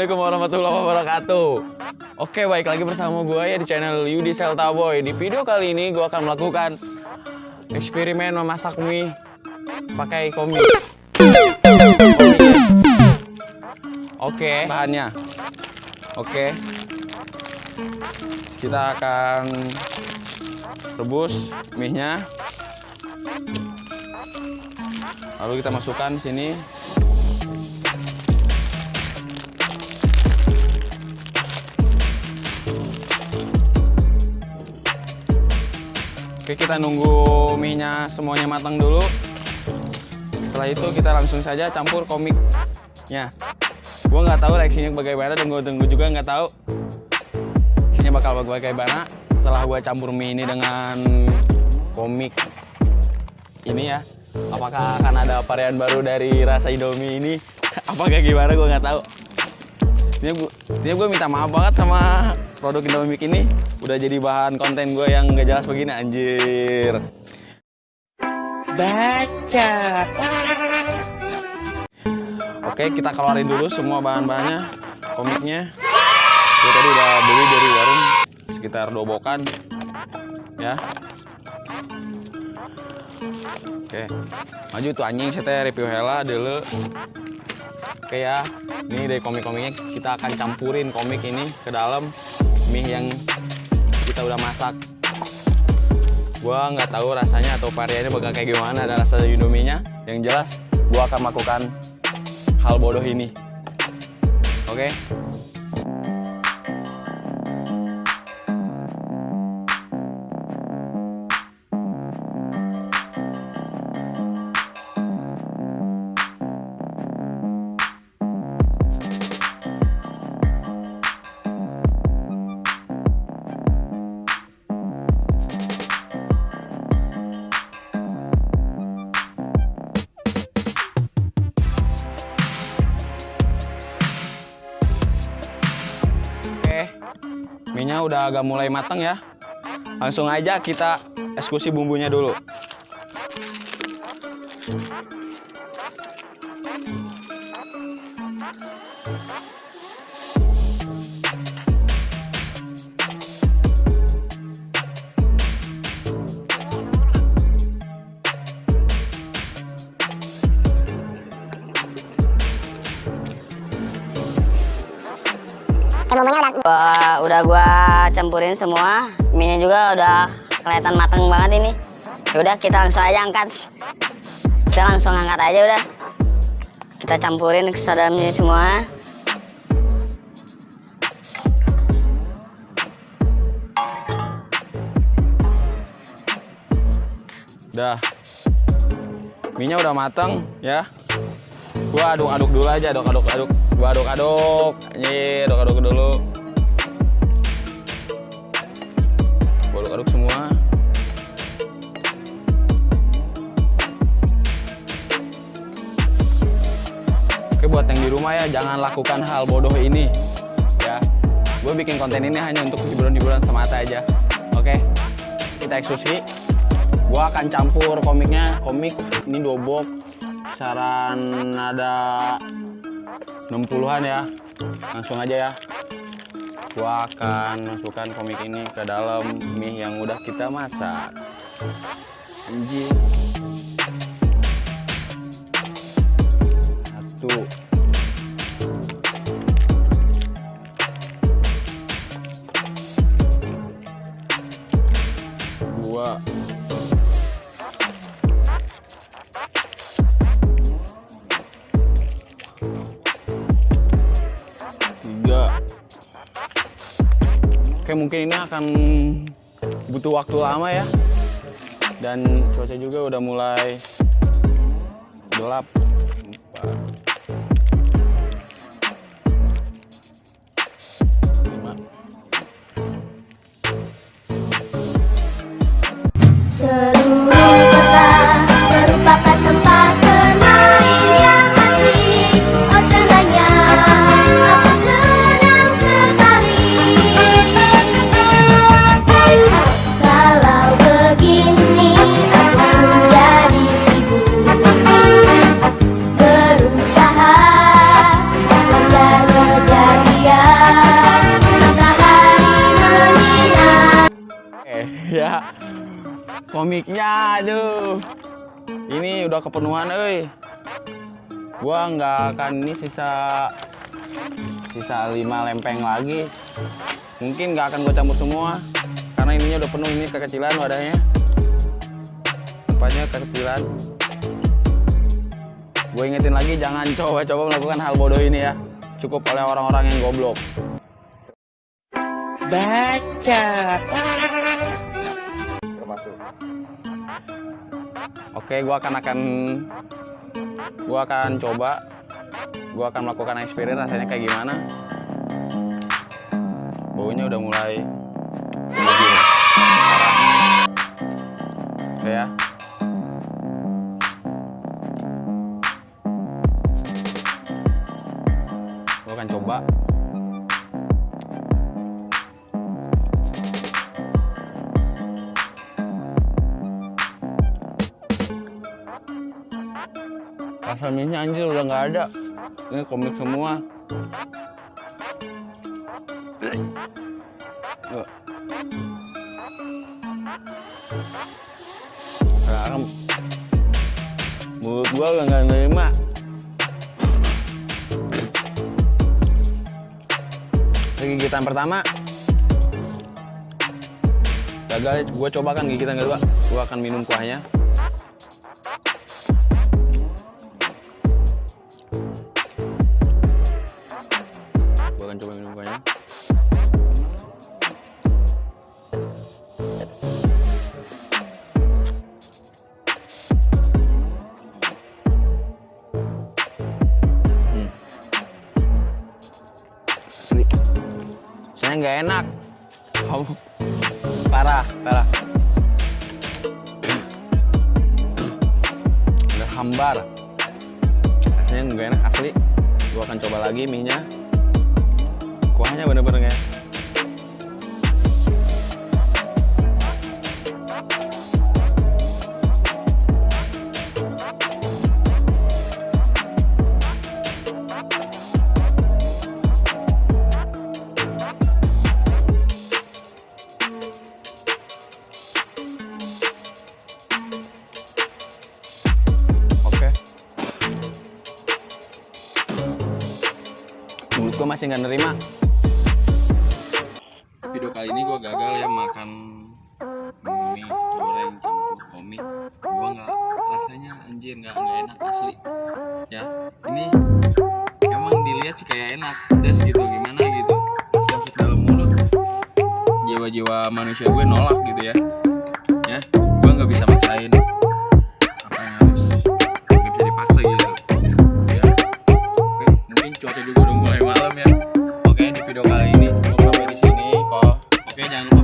Assalamualaikum warahmatullahi wabarakatuh. Oke, baik lagi bersama gue ya di channel Yudi Selta Boy. Di video kali ini gue akan melakukan eksperimen memasak mie pakai komik. Oke, bahannya. Oke, kita akan rebus mie-nya. Lalu kita masukkan sini. Oke, kita nunggu mie-nya semuanya matang dulu. Setelah itu kita langsung saja campur komiknya. Gue nggak tahu reaksinya bagaimana dan gue tunggu juga nggak tahu reaksinya bakal bagaimana setelah gue campur mie ini dengan komik ini ya. Apakah akan ada varian baru dari rasa Indomie ini? Apakah gimana gue nggak tahu. Ini gue minta maaf banget sama produk Indomie ini. Udah jadi bahan konten gue yang gak jelas begini, anjir. Baca. Oke, kita keluarin dulu semua bahan-bahannya, komiknya. Gue tadi udah beli dari warung sekitar 2 bokan, ya. Oke, maju tuh anjing, saya review hela dulu. Oke ya, ini dari komik-komiknya kita akan campurin komik ini ke dalam mie yang kita udah masak. Gua nggak tahu rasanya atau variannya bakal kayak gimana, ada rasa Indominya. Yang jelas, gua akan melakukan hal bodoh ini. Oke. Mie-nya udah agak mulai matang ya. Langsung aja kita eksekusi bumbunya dulu. Udah gua campurin semua, mie-nya juga udah kelihatan matang banget ini. Udah kita langsung aja angkat. Kita langsung angkat aja udah. Kita campurin ke dalamnya semua. Udah. Mie-nya udah matang ya. Gua aduk-aduk dulu aja, aduk-aduk. Gua aduk-aduk. Ini aduk-aduk dulu. Gua aduk-aduk semua. Oke, buat yang di rumah ya, jangan lakukan hal bodoh ini ya. Gue bikin konten ini hanya untuk hiburan-hiburan semata aja. Oke, kita eksekusi. Gua akan campur komiknya. Komik ini 2 box. Kisaran ada 60-an ya. Langsung aja ya. Gua akan masukkan komik ini ke dalam mie yang udah kita masak. Anjir. 1. 2. 3. Oke, mungkin ini akan butuh waktu lama ya. Dan cuaca juga udah mulai gelap. 4. 5. Seluruh kota merupakan tempat bermain yang asik. Oh senangnya, aku senang sekali. Kalau begini aku menjadi sibuk berusaha mengejar-ngejar komiknya, aduh. Ini udah kepenuhan, euy. Gua nggak akan ini sisa 5 lempeng lagi. Mungkin nggak akan gue campur semua karena ininya udah penuh. Ini kekecilan wadahnya, tempatnya kekecilan. Gue ingetin lagi, jangan coba-coba melakukan hal bodoh ini ya. Cukup oleh orang-orang yang goblok. Bacot. Termasuk. Oke, gue akan coba. Gue akan melakukan eksperimen rasanya kayak gimana. Baunya udah mulai mobil. Oke ya. Gue akan coba. Rasa minyak anjir udah nggak ada. Ini komik semua. Sekarang mulut gua udah nggak nerima. Gigitan pertama gagal, gua coba kan gigitan kedua. Gua akan minum kuahnya. Coba minum kuahnya. Rasanya nggak enak. Parah. Udah hambar. Rasanya nggak enak asli. Gua akan coba lagi mie-nya. Kuahnya bener-bener ya. Oke. Mulut gua masih nggak nerima. Video kali ini gue gagal ya makan mie goreng campur komik. Gue nggak, rasanya anjir nggak enak asli ya. Ini emang dilihat sih kayak enak, pedas gitu, gimana gitu, masuk dalam mulut. Jiwa-jiwa manusia gue nolak gitu ya. Gue nggak bisa maksain apa yang harus, nggak bisa dipaksa gitu ya. Oke, mungkin cuaca juga udah mulai malam ya. Oke, di video kali ini gue sampai di sini kok. Oke, jangan lupa